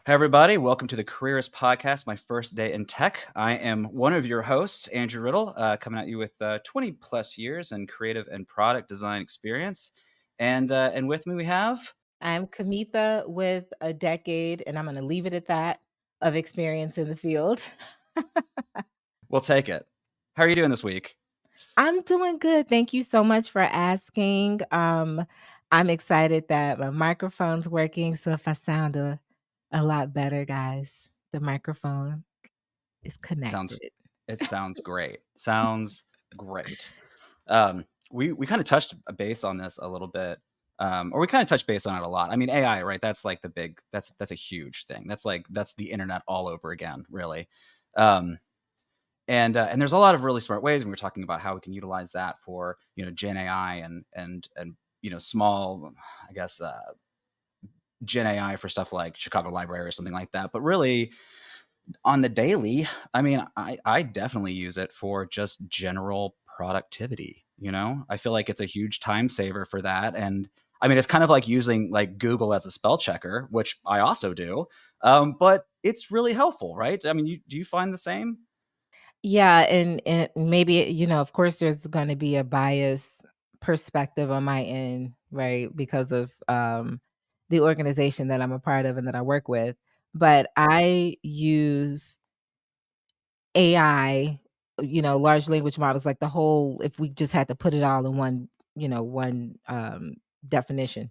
Hi, everybody. Welcome to the Careerist podcast, my first day in tech. I am one of your hosts, Andrew Riddle, coming at you with 20 plus years in creative and product design experience. And with me, we have. I'm Kamitha with a decade, and I'm going to leave it at that, of experience in the field. We'll take it. How are you doing this week? I'm doing good. Thank you so much for asking. I'm excited that my microphone's working. So if I sound a lot better, guys, the microphone is Sounds. connected. It sounds great. Sounds great. We kind of touched a base on this a little bit, or we kind of touched base on it a lot. I mean, AI, right? That's like the big. That's a huge thing. That's the internet all over again, really. Um, and there's a lot of really smart ways, and we were talking about how we can utilize that for Gen AI and small, I guess, Gen AI for stuff like Chicago Library or something like that. But really, on the daily, I mean, I definitely use it for just general productivity. I feel like it's a huge time saver for that. And I mean, it's kind of like using like Google as a spell checker, which I also do. But it's really helpful, right? I mean, do you find the same? Yeah, and maybe, of course there's gonna be a bias perspective on my end, right? Because of the organization that I'm a part of and that I work with. But I use AI, large language models, like the whole, if we just had to put it all in one definition,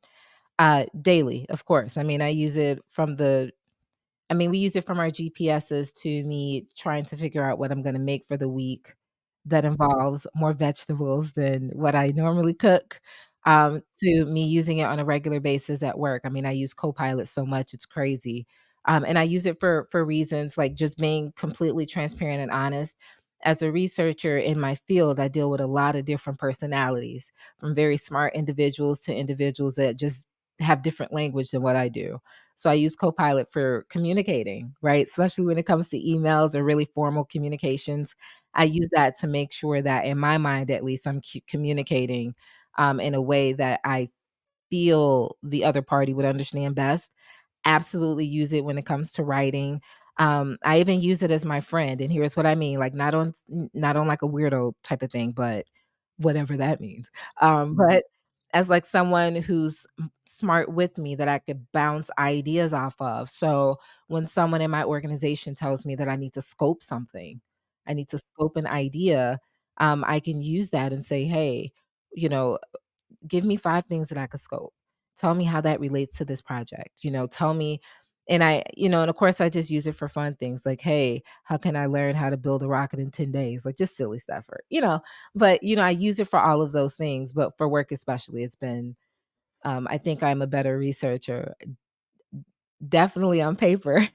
daily, of course. I mean, we use it from our GPSs to me trying to figure out what I'm gonna make for the week that involves more vegetables than what I normally cook, to me using it on a regular basis at work. I mean, I use Copilot so much, it's crazy. And I use it for reasons like just being completely transparent and honest. As a researcher in my field, I deal with a lot of different personalities, from very smart individuals to individuals that just have different language than what I do. So I use Copilot for communicating, right? Especially when it comes to emails or really formal communications. I use that to make sure that in my mind, at least, I'm communicating in a way that I feel the other party would understand best. Absolutely use it when it comes to writing. I even use it as my friend, and here's what I mean, like not on like a weirdo type of thing, but whatever that means. But as like someone who's smart with me that I could bounce ideas off of. So when someone in my organization tells me that I need to scope something, I need to scope an idea, I can use that and say, hey, you know, give me 5 things that I could scope. Tell me how that relates to this project, tell me. And and of course I just use it for fun things like, "Hey, how can I learn how to build a rocket in 10 days?" Like just silly stuff but, I use it for all of those things, but for work especially, it's been, I think I'm a better researcher, definitely on paper,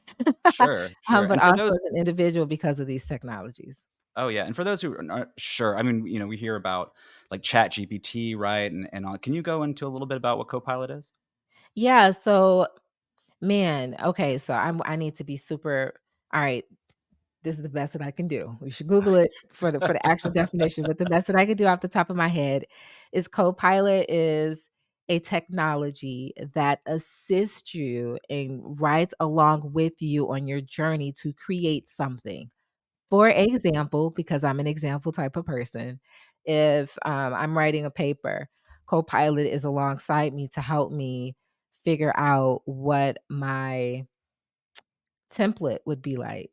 Sure, sure. but And for also those as an individual because of these technologies. Oh, yeah, and for those who are not sure, I mean, we hear about, like, ChatGPT, right, and all. Can you go into a little bit about what Copilot is? Yeah, so man, okay, so I need to be super all right. This is the best that I can do. We should Google it for the actual definition, but the best that I could do off the top of my head is Copilot is a technology that assists you and rides along with you on your journey to create something. For example, because I'm an example type of person, if, I'm writing a paper, Copilot is alongside me to help me figure out what my template would be like,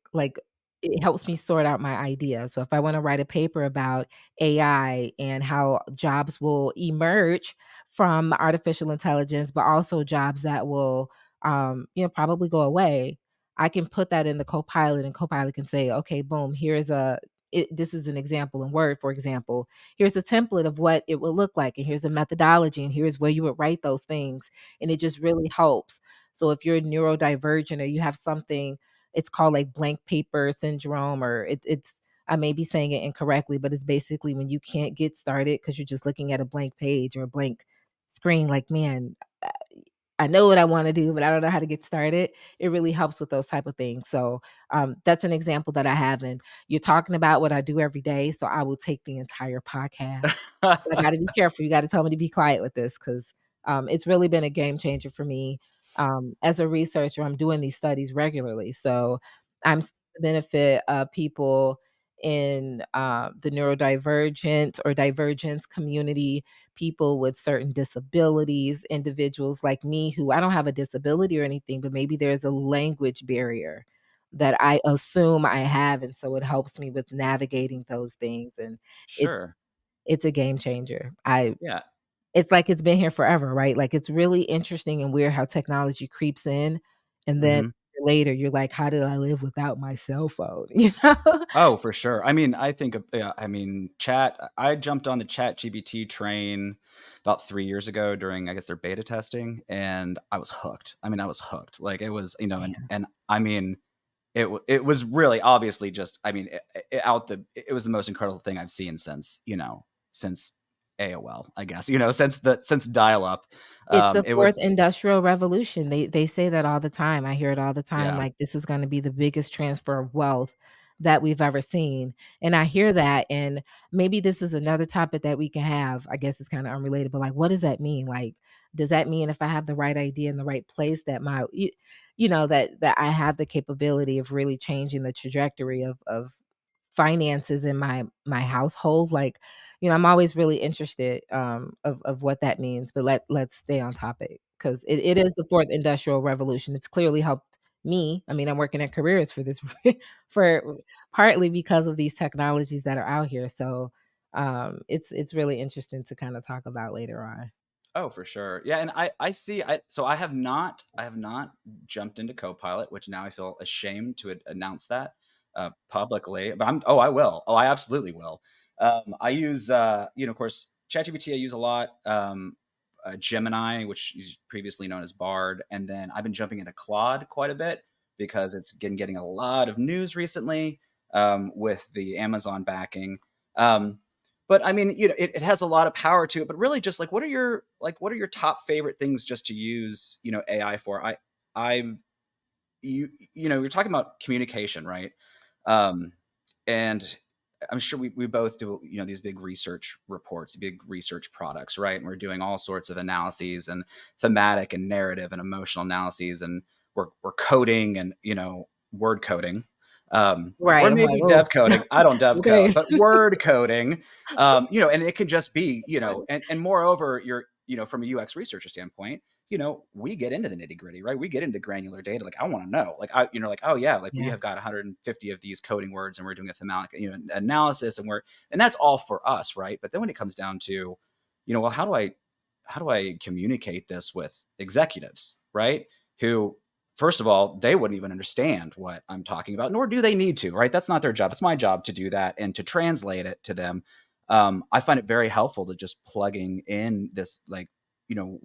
it helps me sort out my idea. So if I wanna write a paper about AI and how jobs will emerge from artificial intelligence, but also jobs that will, probably go away, I can put that in the Copilot, and Copilot can say, "Okay, boom, this is an example in Word, for example. Here's a template of what it will look like, and here's a methodology, and here's where you would write those things," and it just really helps. So if you're neurodivergent or you have something, it's called like blank paper syndrome, or it's I may be saying it incorrectly, but it's basically when you can't get started because you're just looking at a blank page or a blank screen, like, man, uh, I know what I want to do, but I don't know how to get started. It really helps with those type of things. So that's an example that I have. And you're talking about what I do every day. So I will take the entire podcast. So I got to be careful. You got to tell me to be quiet with this because it's really been a game changer for me. As a researcher, I'm doing these studies regularly, so I'm seeing the benefit of people in, the neurodivergent or divergence community, people with certain disabilities, individuals like me who I don't have a disability or anything, but maybe there's a language barrier that I assume I have, and so it helps me with navigating those things, and it Sure. it's a game changer. I Yeah. It's like it's been here forever, right? Like, it's really interesting and weird how technology creeps in, and then Mhm. later you're like, "How did I live without my cell phone?" You know? Oh, for sure. I mean, I think, yeah, I mean, I jumped on the ChatGPT train about 3 years ago during, I guess, their beta testing, and I was hooked. I mean, I was hooked. Like, it was, Yeah. and I mean, it was really obviously just, I mean, it was the most incredible thing I've seen since, since AOL, I guess, since dial up. It's the It 4th was industrial revolution. They say that all the time. I hear it all the time, yeah. like, this is gonna be the biggest transfer of wealth that we've ever seen, and I hear that, and maybe this is another topic that we can have. I guess it's kinda unrelated, but, like, what does that mean? Like, does that mean if I have the right idea in the right place that that I have the capability of really changing the trajectory of finances in my household? Like, I'm always really interested, of what that means, but let's stay on topic, 'cause it is the 4th industrial revolution. It's clearly helped me. I mean, I'm working at Careerist for this for partly because of these technologies that are out here, so, it's really interesting to kinda talk about later on. Oh, for sure. Yeah, and I see so I have not jumped into Copilot, which now I feel ashamed to announce that publicly, but I will. Oh, I absolutely will. I use of course, ChatGPT I use a lot. Gemini, which is previously known as Bard, and then I've been jumping into Claude quite a bit because it's getting a lot of news recently with the Amazon backing. Um, but I mean, it has a lot of power to it. But really, just like what are your top favorite things just to use AI for? I you're talking about communication, right? Um, and I'm sure we both do, these big research reports, big research products, right? And we're doing all sorts of analyses and thematic and narrative and emotional analyses, and we're coding and word coding, Right, or I'm like, maybe "Oh, dev coding. I don't dev okay." code, but word coding, and it can just be, and moreover, from a UX researcher standpoint, we get into the nitty gritty, right? We get into granular data. Like, I want to know, like, like, oh yeah, like we Yeah. have got 150 of these coding words and we're doing a thematic, analysis, and that's all for us, right? But then when it comes down to, well, how do I communicate this with executives, right? Who, first of all, they wouldn't even understand what I'm talking about, nor do they need to, right? That's not their job. It's my job to do that and to translate it to them. I find it very helpful to just plugging in this, like,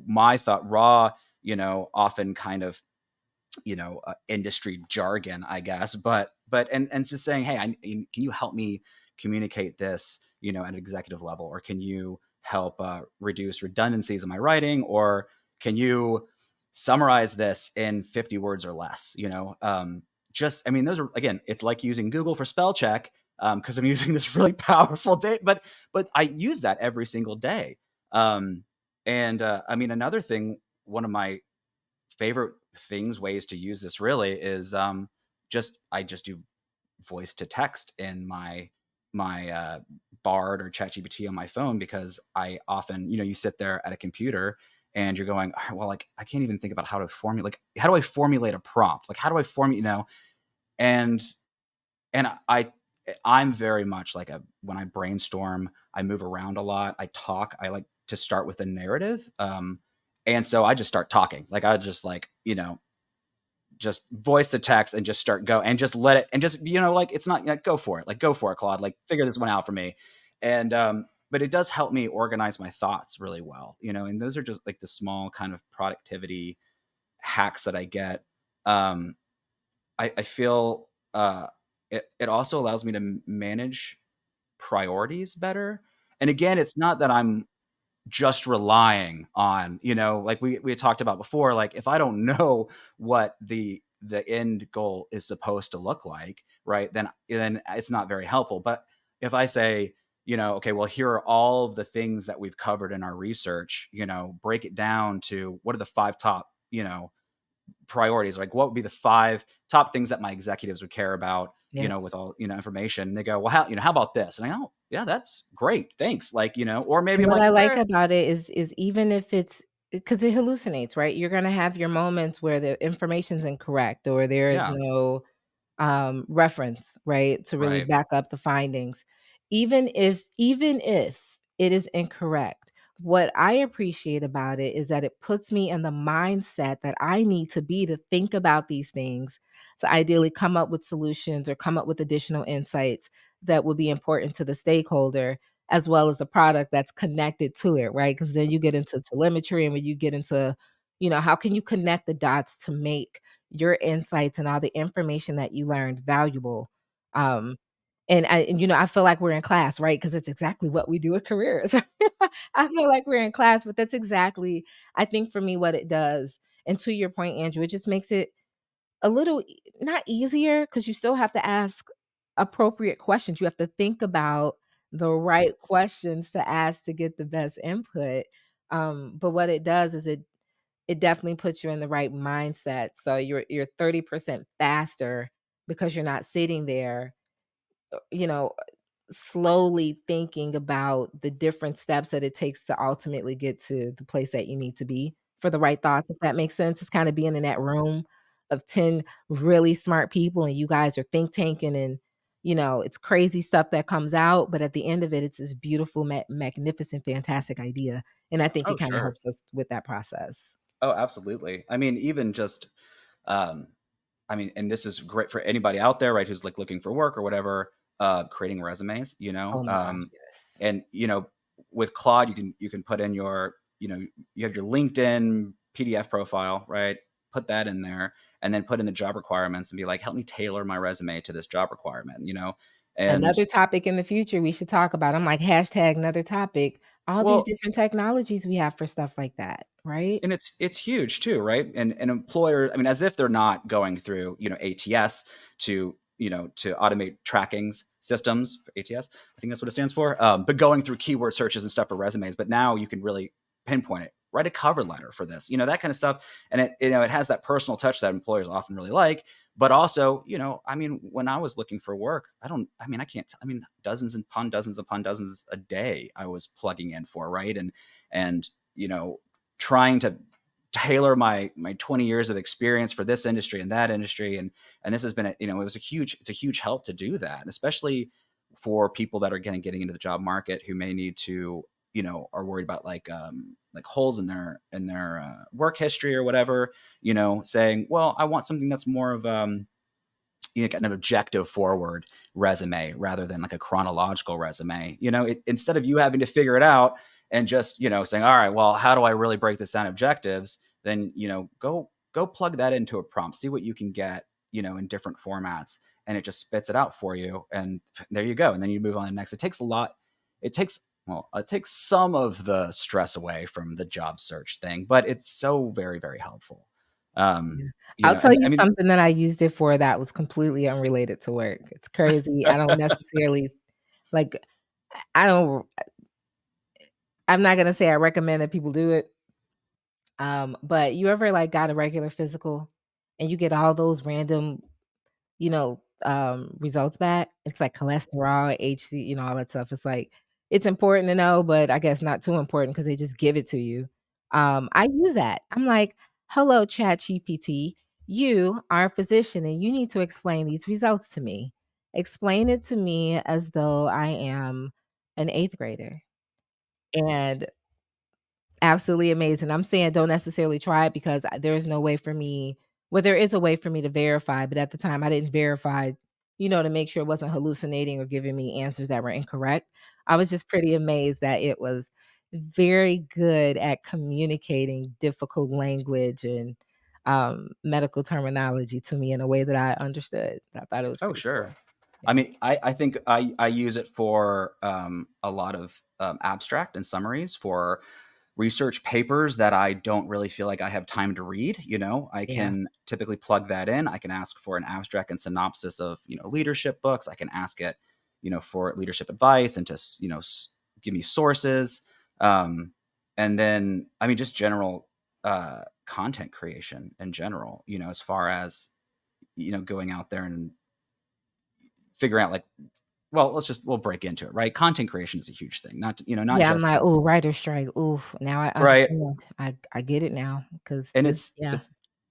my thought raw, often kind of, industry jargon, I guess, and just saying, hey, can you help me communicate this, at an executive level, or can you help reduce redundancies in my writing, or can you summarize this in 50 words or less? Just, I mean, those are, again, it's like using Google for spell check, because I'm using this really powerful data, but I use that every single day. Um, and I mean, another thing, one of my favorite ways to use this really is just I just do voice to text in my Bard or ChatGPT on my phone, because I often, you sit there at a computer and you're going, "All right, well, like, I can't even think about how to formulate, like, how do I formulate a prompt? Like, how do I formulate, and I'm very much like, when I brainstorm, I move around a lot. I talk. I like to start with a narrative. And so I just start talking. Like, I just, like, just voice to text and just start go and just let it, and just, like, it's not, like, go for it. Like, go for it, Claude. Like, figure this one out for me. And but it does help me organize my thoughts really well, and those are just like the small kind of productivity hacks that I get. Um, I feel it also allows me to manage priorities better. And again, it's not that I'm just relying on, like we had talked about before, like, if I don't know what the end goal is supposed to look like, right, then it's not very helpful. But if I say, okay, well, here are all of the things that we've covered in our research, break it down to what are the five top, priorities, like what would be the 5 top things that my executives would care about, Yeah. with all, information. And they go, well, how about this? And I go, oh, yeah, that's great. Thanks. Like, or maybe And I'm what like, I like about it is even if it's because it hallucinates, right? You're gonna have your moments where the information's incorrect or there is yeah, no reference, right, to really right. back up the findings. Even if it is incorrect, what I appreciate about it is that it puts me in the mindset that I need to be to think about these things, to ideally come up with solutions or come up with additional insights that would be important to the stakeholder, as well as a product that's connected to it, right? Because then you get into telemetry, and when you get into, how can you connect the dots to make your insights and all the information that you learned valuable. Um, I feel like we're in class, right? Because it's exactly what we do at Careers. I feel like we're in class, but that's exactly, I think for me, what it does. And to your point, Andrew, it just makes it a little not easier because you still have to ask appropriate questions. You have to think about the right questions to ask to get the best input. But what it does is it definitely puts you in the right mindset. So you're 30% faster because you're not sitting there, you know, slowly thinking about the different steps that it takes to ultimately get to the place that you need to be for the right thoughts, if that makes sense. It's kind of being in that room of 10 really smart people and you guys are think tanking and it's crazy stuff that comes out, but at the end of it, it's this beautiful, magnificent, fantastic idea. And I think it Oh, kind of sure. helps us with that process. Oh, absolutely. I mean, even just, um, and this is great for anybody out there, right, who's like looking for work or whatever, creating resumes, Oh my gosh, yes. and with Claude, you can put in your, you have your LinkedIn PDF profile, right? Put that in there, and then put in the job requirements and be like, help me tailor my resume to this job requirement, and Another topic in the future we should talk about. I'm like, hashtag another topic. All these well, different technologies we have for stuff like that, right? and it's huge too, right? And employer, I mean, as if they're not going through, ATS to, to automate trackings systems for ATS. I think that's what it stands for. But going through keyword searches and stuff for resumes. But now you can really pinpoint it. Write a cover letter for this, that kind of stuff. And it has that personal touch that employers often really like. But also, when I was looking for work, I can't, dozens upon dozens upon dozens a day I was plugging in for, right? And, you know, trying to tailor my 20 years of experience for this industry and that industry. And this has been it's a huge help to do that, especially for people that are getting into the job market who may need to, are worried about like holes in their work history or whatever, saying, well, I want something that's more of an objective forward resume rather than like a chronological resume. Instead of you having to figure it out and just saying, all right, well, how do I really break this down objectives? Then go plug that into a prompt, see what you can get, in different formats, and it just spits it out for you, and there you go. And then you move on to the next. It takes some of the stress away from the job search thing, but it's so very, very helpful. um Yeah. I'll tell and you I mean, something that I used it for that was completely unrelated to work. It's crazy. I don't necessarily like I don't I'm not gonna say I recommend that people do it. But you ever like got a regular physical and you get all those random results back. It's like cholesterol, HC, all that stuff. It's like it's important to know, but I guess not too important because they just give it to you. I use that. I'm like, hello, ChatGPT. You are a physician and you need to explain these results to me. Explain it to me as though I am an eighth grader. And absolutely amazing. I'm saying don't necessarily try it because there's no way for me there is a way for me to verify, but at the time I didn't verify, to make sure it wasn't hallucinating or giving me answers that were incorrect. I was just pretty amazed that it was very good at communicating difficult language and medical terminology to me in a way that I understood. I thought it was oh, pretty cool. sure. I Yeah. mean, I think I use it for a lot of abstract and summaries for research papers that I don't really feel like I have time to read. I Yeah. can typically plug that in. I can ask for an abstract and synopsis of leadership books. I can ask it, for leadership advice and to give me sources. Um, and then, just general. content creation in general, as far as, going out there and figuring out, like, well, we'll break into it, right? Content creation is a huge thing. Not Yeah, I'm just like, the "Ooh, writer's strike. Ooh, now I right. understand. I get it now, because And this." Yeah.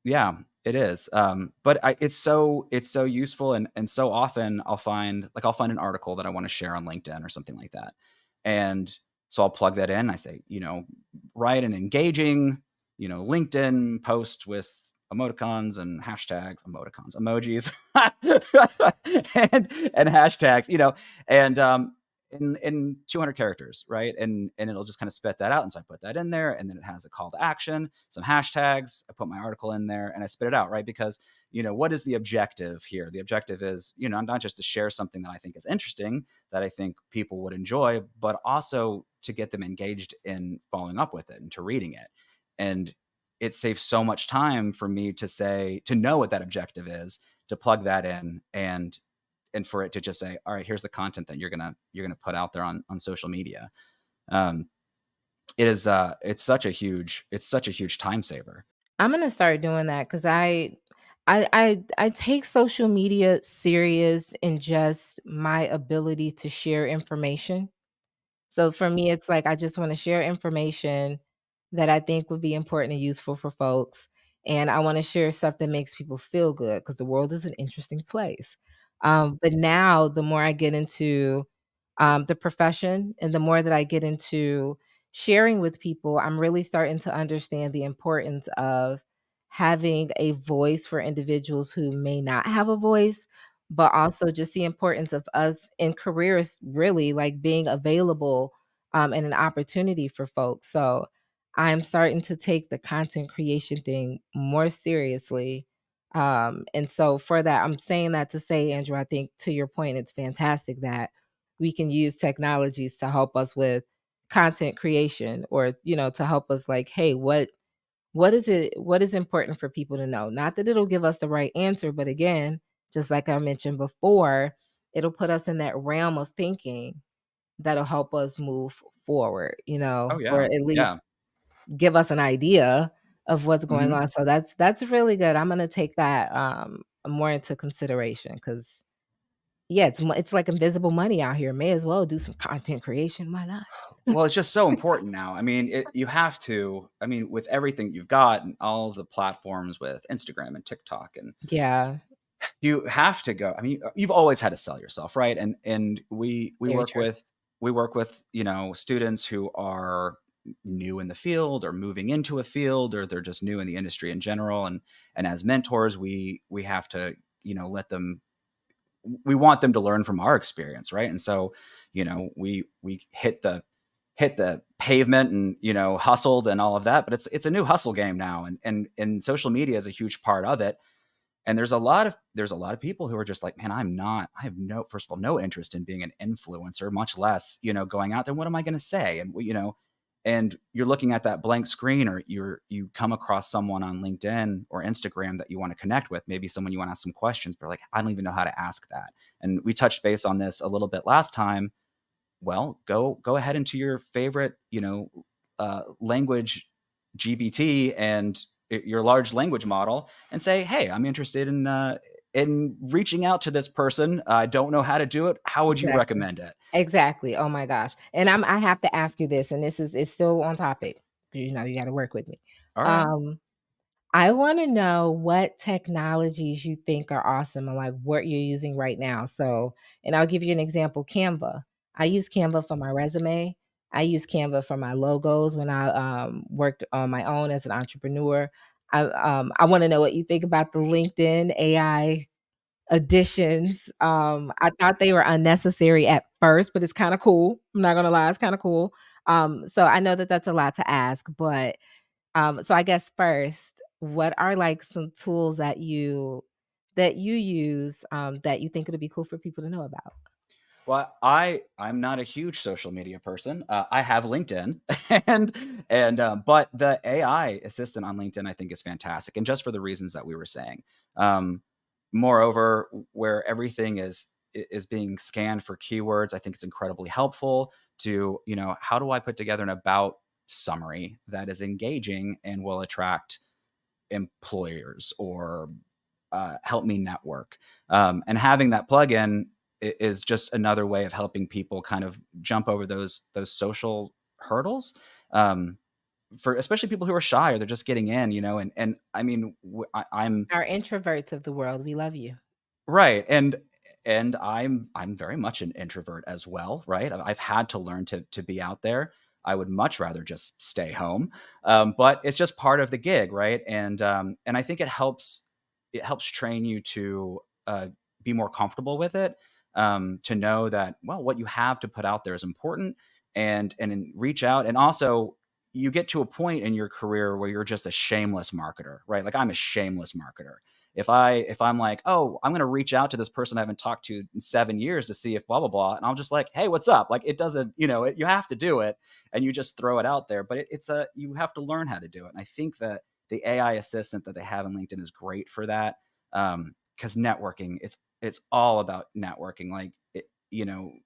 yeah, it is. But it's so useful, and so often I'll find an article that I want to share on LinkedIn or something like that. And so I'll plug that in. I say, write an engaging, LinkedIn post with emoticons and hashtags, emojis, and hashtags, in 200 characters, right? And it'll just kind of spit that out. And so I put that in there, and then it has a call to action, some hashtags. I put my article in there, and I spit it out, right? Because what is the objective here? The objective is, not just to share something that I think is interesting, that I think people would enjoy, but also to get them engaged in following up with it and to reading it. And it saves so much time for me to know what that objective is, to plug that in, and for it to just say, all right, here's the content that you're gonna put out there on social media. um it's such a huge time saver. I'm gonna start doing that, because I take social media serious in just my ability to share information. So for me, it's like I just wanna share information that I think would be important and useful for folks, and I wanna share stuff that makes people feel good, because the world is an interesting place. But now the more I get into, the profession, and the more that I get into sharing with people, I'm really starting to understand the importance of having a voice for individuals who may not have a voice, but also just the importance of us in careers really, like, being available, and an opportunity for folks. So I'm starting to take the content creation thing more seriously. And so for that, I'm saying that to say, Andrew, I think to your point, it's fantastic that we can use technologies to help us with content creation, or, to help us, like, hey, what is important for people to know? Not that it'll give us the right answer, but again, just like I mentioned before, it'll put us in that realm of thinking that'll help us move forward, Oh or yeah, at yeah. least give us an idea of what's going Mhm. on. So that's really good. I'm gonna take that more into consideration, because yeah, it's like invisible money out here. May as well do some content creation. Why not? Well, it's just so important now. I mean, you have to. I mean, with everything you've got and all of the platforms with Instagram and TikTok, and Yeah, you have to go. I mean, you've always had to sell yourself, right? And we very work true. with students who are new in the field or moving into a field, or they're just new in the industry in general. And as mentors, we have to, let them. We want them to learn from our experience, right? And so, we hit the pavement and, hustled and all of that, but it's a new hustle game now, and social media is a huge part of it. And there's a lot of people who are just like, man, I have no, first of all, no interest in being an influencer, much less, going out there. What am I going to say? And you're looking at that blank screen, or you come across someone on LinkedIn or Instagram that you want to connect with, maybe someone you want to ask some questions, but like, I don't even know how to ask that. And we touched base on this a little bit last time. Well, go ahead into your favorite, language GPT and your large language model, and say, "Hey, I'm interested in reaching out to this person. I don't know how to do it. How would you Exactly. recommend it?" Exactly. Oh my gosh. And I have to ask you this, and this is it's still on topic, 'cause you gotta work with me. All right. Um, I wanna know what technologies you think are awesome, and, like, what you're using right now. So, and I'll give you an example, Canva. I use Canva for my resume. I use Canva for my logos when I, worked on my own as an entrepreneur. I wanna know what you think about the LinkedIn AI additions. I thought they were unnecessary at first, but it's kinda cool. I'm not gonna lie, it's kinda cool. So I know that that's a lot to ask, but, so I guess first, what are, like, some tools that you use, that you think it'll be cool for people to know about? Well, I'm not a huge social media person. I have LinkedIn, but the AI assistant on LinkedIn I think is fantastic, and just for the reasons that we were saying. Um, Moreover, where everything is being scanned for keywords, I think it's incredibly helpful to, how do I put together an about summary that is engaging and will attract employers or help me network. And having that plugin is just another way of helping people kind of jump over those social hurdles. Um, for especially people who are shy or they're just getting in, and I mean, I'm Our introverts of the world, we love you. right, and I'm very much an introvert as well, right? I've had to learn to be out there. I would much rather just stay home, but it's just part of the gig, right? And I think it helps train you to be more comfortable with it, to know that well, what you have to put out there is important, and then reach out, and also you get to a point in your career where you're just a shameless marketer, right? Like I'm a shameless marketer if I'm like, oh, I'm gonna reach out to this person I haven't talked to in 7 years to see if blah blah blah, and I'm just like, hey, what's up? Like it doesn't, you have to do it, and you just throw it out there, but it's a you have to learn how to do it, and I think that the AI assistant that they have in LinkedIn is great for that, because networking, it's all about networking. Like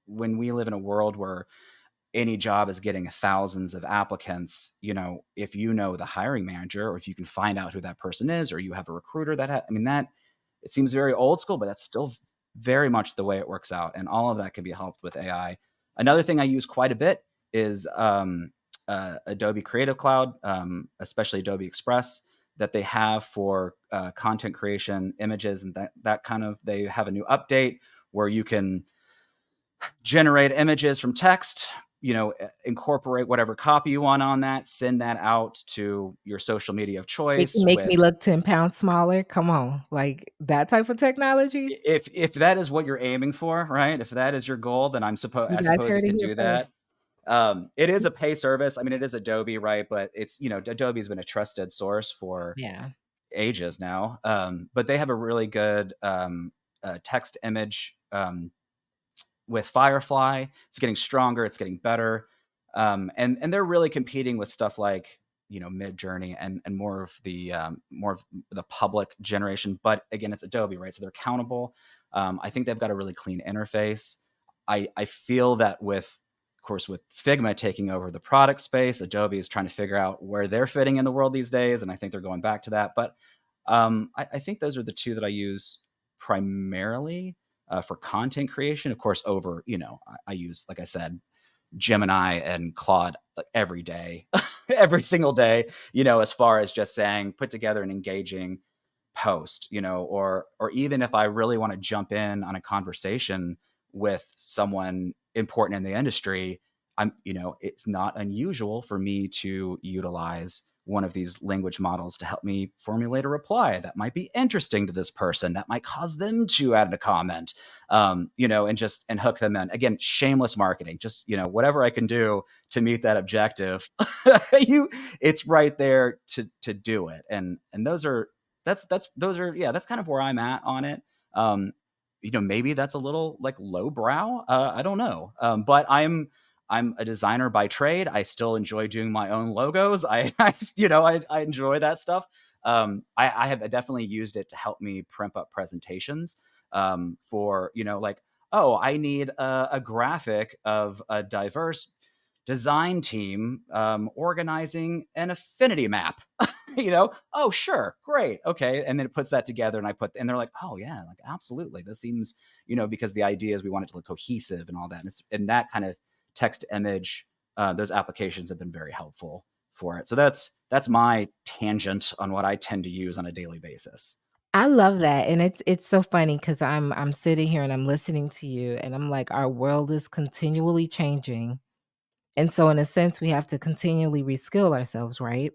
when we live in a world where any job is getting thousands of applicants, if you know the hiring manager or if you can find out who that person is or you have a recruiter I mean that it seems very old school, but that's still very much the way it works out, and all of that can be helped with AI. Another thing I use quite a bit is Adobe Creative Cloud, especially Adobe Express that they have for content creation, images, and that kind of. They have a new update where you can generate images from text, incorporate whatever copy you want on that, send that out to your social media of It can choice make me with look 10 pounds smaller, come on, like, that type of technology? if that is what you're aiming for, right? If that is your goal, then You I guys suppose it heard it can here do first. that. It is a pay service. I mean, it is Adobe, right? But Adobe's been a trusted source for Yeah. ages now. But they have a really good text image with Firefly. It's getting stronger, it's getting better. And they're really competing with stuff like Mid Journey and more of the public generation. But again, it's Adobe, right? So they're accountable. I think they've got a really clean interface. I feel that of course, with Figma taking over the product space, Adobe is trying to figure out where they're fitting in the world these days, and I think they're going back to that. But I think those are the two that I use primarily for content creation. Of course, I use, like I said, Gemini and Claude like every day, every single day, as far as just saying, put together an engaging post, or even if I really want to jump in on a conversation with someone important in the industry, it's not unusual for me to utilize one of these language models to help me formulate a reply that might be interesting to this person, that might cause them to add a comment, and hook them in. Again, shameless marketing, just whatever I can do to meet that objective. you, it's right there to do it, and those are yeah, that's kind of where I'm at on it. Um, maybe that's a little like lowbrow. I don't know, but I'm a designer by trade. I still enjoy doing my own logos. I enjoy that stuff. I have definitely used it to help me prep up presentations for like, oh, I need a graphic of a diverse design team organizing an affinity map. Oh sure, great, okay, and then it puts that together, and and they're like, oh yeah, like absolutely, this seems, because the idea is we want it to look cohesive and all that, and that kind of text to image, those applications have been very helpful for it. So that's my tangent on what I tend to use on a daily basis. I love that, and it's so funny because I 'cause I'm sitting here and I'm listening to you, and I'm like, our world is continually changing, and so in a sense, we have to continually reskill ourselves, right?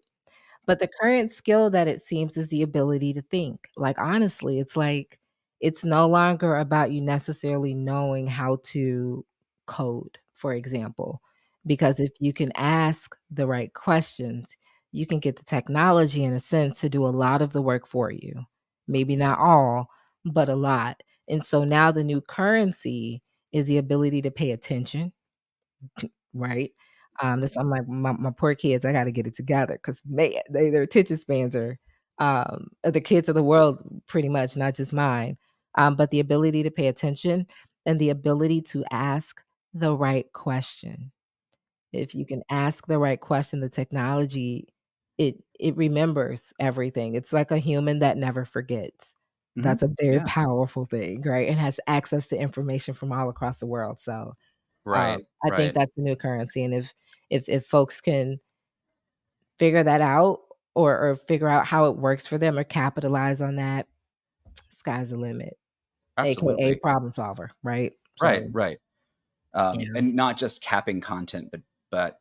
But the current skill that it seems is the ability to think. Like, honestly, it's like, it's no longer about you necessarily knowing how to code, for example, because if you can ask the right questions, you can get the technology in a sense to do a lot of the work for you. Maybe not all, but a lot. And so now the new currency is the ability to pay attention, right? That's I'm like, my poor kids, I gotta get it together because man, their attention spans are the kids of the world pretty much, not just mine. But the ability to pay attention and the ability to ask the right question. If you can ask the right question, the technology, it remembers everything. It's like a human that never forgets. Mhm. That's a very Yeah. powerful thing, right? And has access to information from all across the world. So, Right, I think right. that's the new currency, and if folks can figure that out or figure out how it works for them or capitalize on that, sky's the limit, AKA Absolutely. problem solver, right? Right, So, right. yeah. And not just capping content, but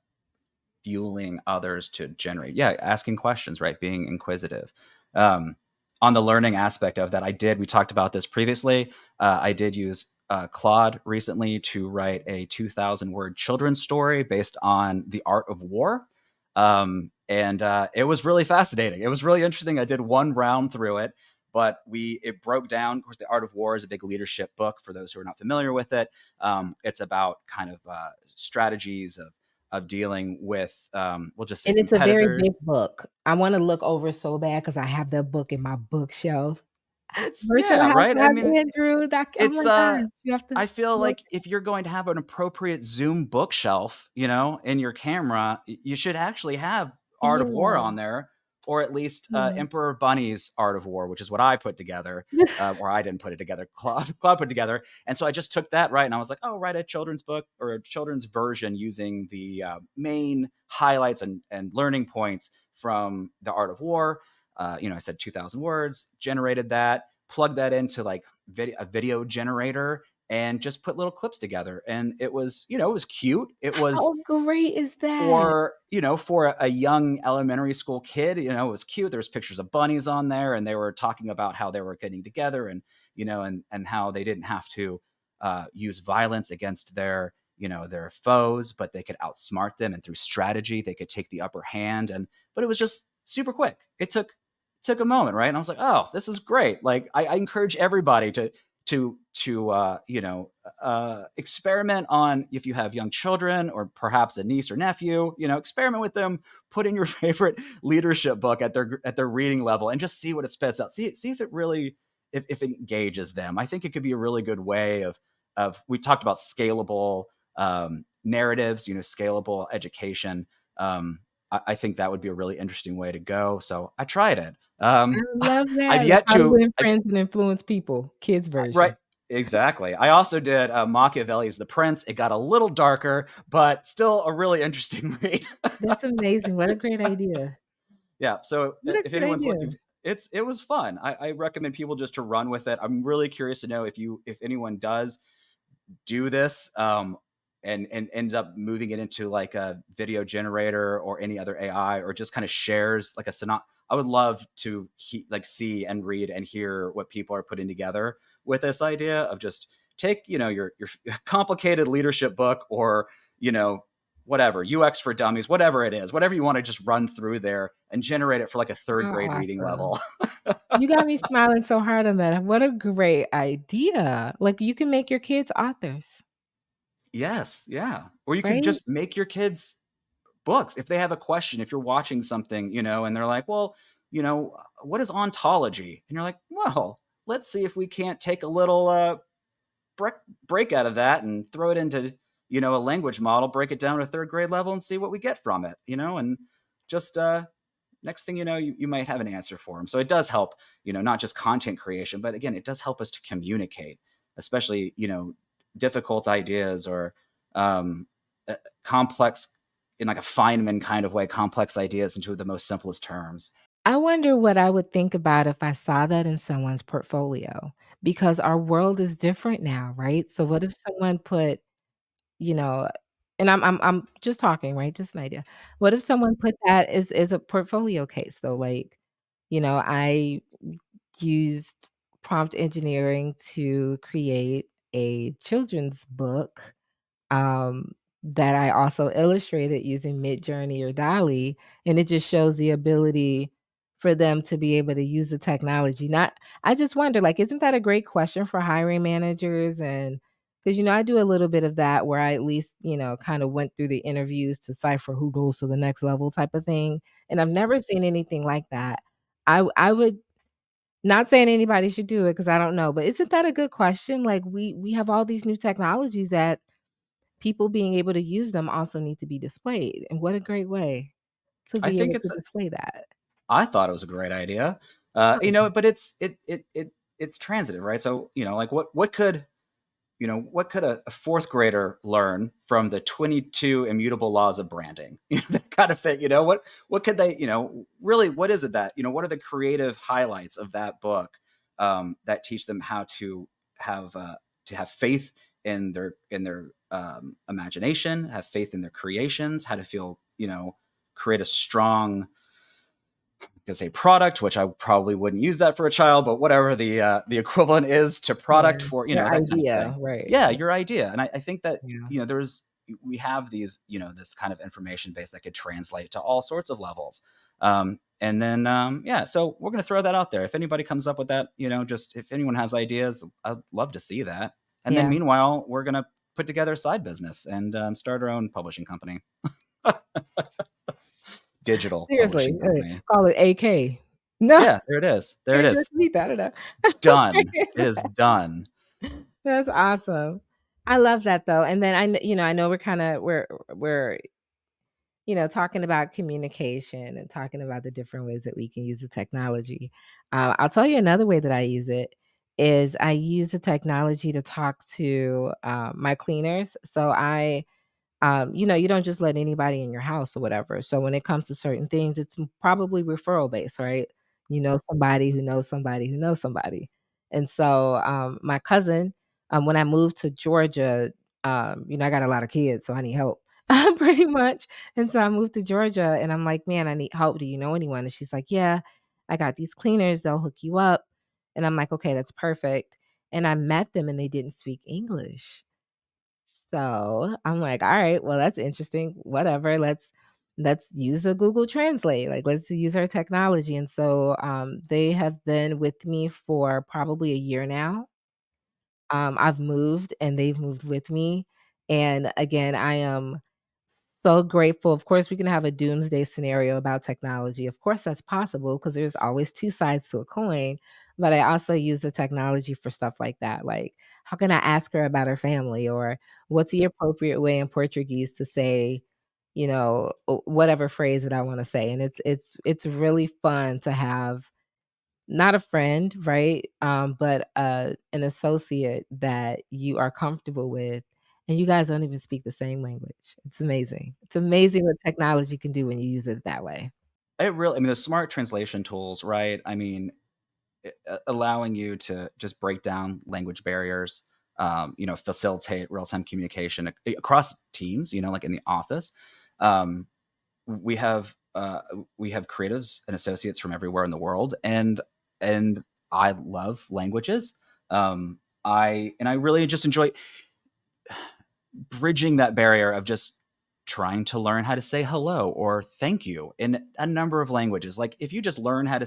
fueling others to generate. Yeah, asking questions, right? Being inquisitive. Um, on the learning aspect of that, we talked about this previously. I did use Claude recently to write a 2,000 word children's story based on the art of war. And it was really fascinating. It was really interesting. I did one round through it, but it broke down. Of course, the art of war is a big leadership book for those who are not familiar with it. It's about kind of strategies of dealing with, we'll just say And it's a very competitors. big book. I wanna look over so bad because I have that book in my bookshelf. It's Virtual yeah, right? I Housewives, mean, Andrew, that oh it's my gosh, you have to I feel look. like if you're going to have an appropriate Zoom bookshelf, in your camera, you should actually have Art of War Yeah, on there, or at least yeah. Emperor Bunny's Art of War, which is what I put together, or I didn't put it together. Claude put together, and so I just took that right, and I was like, oh, write a children's book or a children's version using the main highlights and learning points from the Art of War. I said 2,000 words, generated that, plugged that into like a video generator, and just put little clips together. And it was cute. It was How great is that? for a young elementary school kid, it was cute. There was pictures of bunnies on there, and they were talking about how they were getting together, and how they didn't have to use violence against their foes, but they could outsmart them, and through strategy they could take the upper hand. But it was just super quick. It took a moment, right? And I was like, oh, this is great. Like I encourage everybody to experiment on, if you have young children or perhaps a niece or nephew, experiment with them. Put in your favorite leadership book at their reading level and just see what it spits out. See if it really, if it engages them. I think it could be a really good way of we talked about scalable narratives, scalable education. I think that would be a really interesting way to go. So I tried it. I love I've that. Like yet How to to, Win Friends and Influence People, kids right. version. Exactly. I also did Machiavelli's The Prince. It got a little darker, but still a really interesting read. That's amazing. What a great idea. Yeah. So What a if great anyone's idea. looking, it was fun. I recommend people just to run with it. I'm really curious to know if anyone does do this, and ends up moving it into like a video generator or any other AI, or just kind of shares like a synop. I would love to see and read and hear what people are putting together with this idea of just take your complicated leadership book, or you know whatever UX for dummies, whatever it is, whatever you want to just run through there and generate it for like a third How grade reading awesome. level. You got me smiling so hard on that. What a great idea. Like, you can make your kids authors, Yes, yeah. Or you could right? just make your kids books. If they have a question, if you're watching something, and they're like, well, what is ontology? And you're like, well, let's see if we can't take a little break, break out of that and throw it into, a language model, break it down to a third grade level and see what we get from it, and just next thing you know, you might have an answer for them. So it does help, not just content creation, but again, it does help us to communicate, especially, difficult ideas, or complex, in like a Feynman kind of way, complex ideas into the most simplest terms. I wonder what I would think about if I saw that in someone's portfolio, because our world is different now, right? So what if someone put, you know and I'm just talking, right? Just an idea. What if someone put that as a portfolio case though, like, I used prompt engineering to create a children's book, um, that I also illustrated using Midjourney or Dolly, and it just shows the ability for them to be able to use the technology. Not I just wonder, like, isn't that a great question for hiring managers? And because I do a little bit of that where I at least, kind of went through the interviews to cipher who goes to the next level type of thing, and I've never seen anything like that. I would not saying anybody should do it because I don't know, but isn't that a good question? Like, we have all these new technologies that people being able to use them also need to be displayed, and what a great way to I be think able it's to display that. I thought it was a great idea. But it's transitive, right? So, like what could what could a fourth grader learn from the 22 immutable laws of branding? That kind of thing. What could they, really, what is it that, what are the creative highlights of that book that teach them how to have faith in their imagination, have faith in their creations, how to feel, create a strong, to say product, which I probably wouldn't use that for a child, but whatever the equivalent is to Yeah, product for, their that kind of thing. idea, right. Yeah, your idea. And I think that, Yeah. there's we have these, this kind of information base that could translate to all sorts of levels. And then yeah, so we're gonna throw that out there. If anybody comes up with that, just if anyone has ideas, I'd love to see that. And then Yeah. meanwhile, we're gonna put together a side business and start our own publishing company, digital Seriously, publishing company. call it AK. No, Yeah, there it is. There it maybe is. just read that, I don't know. Done. It is done. That's awesome. I love that though, and then I know we're talking about communication and talking about the different ways that we can use the technology. I'll tell you another way that I use it is I use the technology to talk to, my cleaners. So you don't just let anybody in your house or whatever. So when it comes to certain things, it's probably referral based, right? You know somebody who knows somebody who knows somebody. And so my cousin, when I moved to Georgia, I got a lot of kids, so I need help. Pretty much. And so I moved to Georgia and I'm like, man, I need help. Do you know anyone? And she's like, yeah, I got these cleaners. They'll hook you up. And I'm like, okay, that's perfect. And I met them and they didn't speak English. So, I'm like, "All right, well, that's interesting. Whatever. Let's use a Google Translate. Like, let's use our technology." And so, they have been with me for probably a year now. I've moved and they've moved with me. And again, I am so grateful. Of course, we can have a doomsday scenario about technology. Of course, that's possible because there's always two sides to a coin. But I also use the technology for stuff like that. Like, how can I ask her about her family? Or what's the appropriate way in Portuguese to say, whatever phrase that I want to say. And it's really fun to have not a friend, right? But an associate that you are comfortable with, and you guys don't even speak the same language. It's amazing. It's amazing what technology can do when you use it that way. I mean, the smart translation tools, right? I mean, allowing you to just break down language barriers, facilitate real-time communication across teams, like in the office. Um, we have creatives and associates from everywhere in the world, and I love languages. I really just enjoy bridging that barrier of just trying to learn how to say hello or thank you in a number of languages. Like if you just learn how to,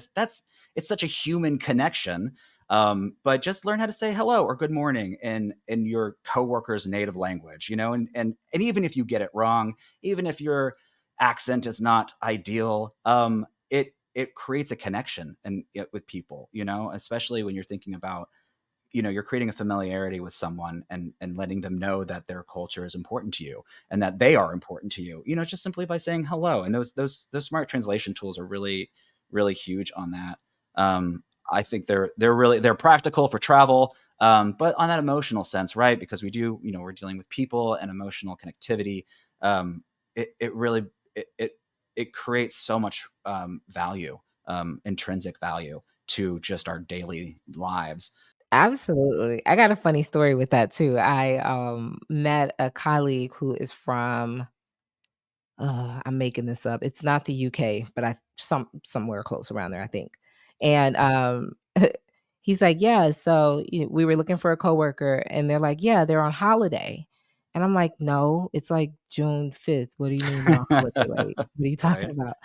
it's such a human connection. But just learn how to say hello or good morning in your coworker's native language, and even if you get it wrong, even if your accent is not ideal, it creates a connection with people, especially when you're thinking about, you're creating a familiarity with someone and letting them know that their culture is important to you and that they are important to you, just simply by saying hello. And those smart translation tools are really, really huge on that. I think they're practical for travel, but on that emotional sense, right? Because we're dealing with people and emotional connectivity. It really it creates so much value, intrinsic value to just our daily lives. Absolutely. I got a funny story with that too. I met a colleague who is from I'm making this up. It's not the UK, but somewhere close around there, I think. And he's like, "Yeah, so we were looking for a coworker," and they're like, "Yeah, they're on holiday." And I'm like, "No, it's like June 5th. What do you mean they're on holiday? Like, what are you talking Right. about?"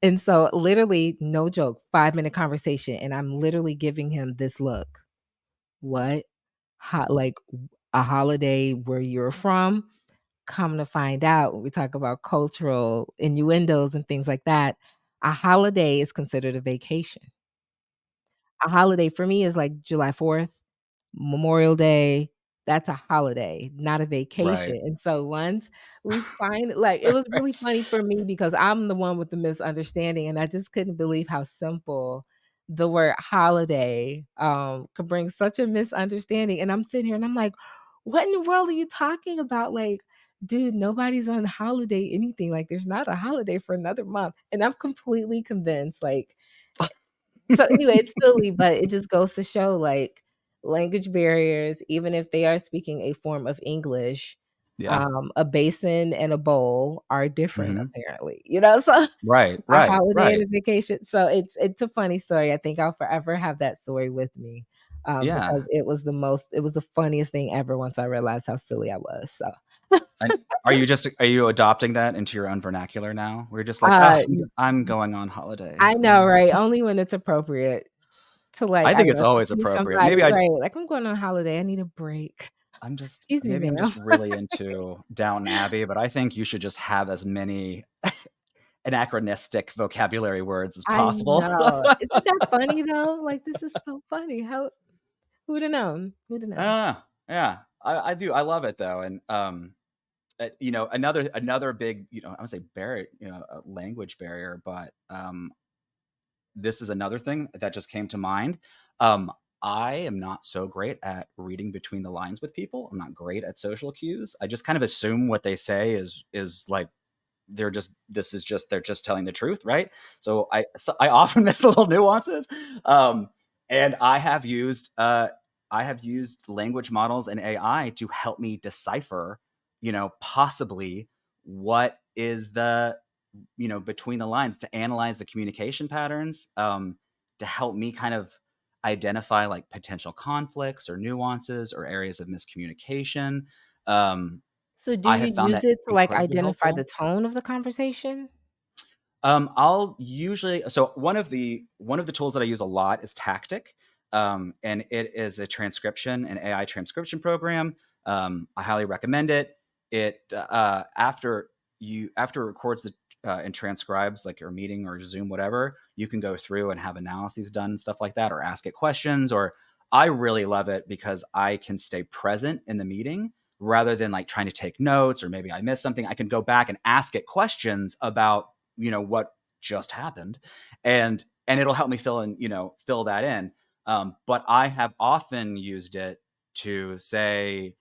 And so literally, no joke, 5-minute conversation, and I'm literally giving him this look. What? Like a holiday where you're from? Come to find out, when we talk about cultural innuendos and things like that, a holiday is considered a vacation. A holiday for me is like July 4th, Memorial Day. that's a holiday, not a Right. vacation, and so once we find like, it was really Right. funny for me because I'm the one with the misunderstanding, and I just couldn't believe how simple the word holiday, could bring such a misunderstanding, and I'm sitting here and I'm like, "What in the world are you talking about?" Like, "Dude, nobody's on holiday anything, like, there's not a holiday for another month," and I'm completely convinced, like so anyway, it's silly, but it just goes to show, like, language barriers, even if they are speaking a form of English, Yeah. a basin and a bowl are different Mhm. apparently, you know, so Right, a right, holiday and right. a vacation, so it's a funny story, I think I'll forever have that story with me, because Yeah. it was the funniest thing ever once I realized how silly I was, so And are you adopting that into your own vernacular now? We're just like, uh, I'm going on holiday." I know, right? Only when it's appropriate to, like, I I think don't it's know, always to appropriate. somebody, right, like, "I'm going on holiday, I need a break. Excuse me, Maybe I'm ma'am." just really into Downton Abbey, but I think you should just have as many anachronistic vocabulary words as I possible. know. Isn't that funny, though? Like, this is so funny. How who'da known? Who'da known? Yeah, I do. I love it though, and another big, I would say barrier, a language barrier, but this is another thing that just came to mind. Um, I am not so great at reading between the lines with people. I'm not great at social cues. I just kind of assume what they say is like they're just telling the truth, right? So I often miss little nuances. Um, and I have used language models and AI to help me decipher, possibly what is the between the lines, to analyze the communication patterns, to help me kind of identify like potential conflicts or nuances or areas of miscommunication. Um, So do I you have found use that it to, like, incredibly identify the helpful. tone of the conversation? I'll usually so one of the tools that I use a lot is Tactic, and it is a transcription, an AI transcription program. I highly recommend it. After it records and transcribes like your meeting or Zoom, whatever, you can go through and have analyses done and stuff like that, or ask it questions. Or I really love it because I can stay present in the meeting rather than like trying to take notes, or maybe I missed something. I can go back and ask it questions about what just happened, and it'll help me fill that in. But I have often used it to say,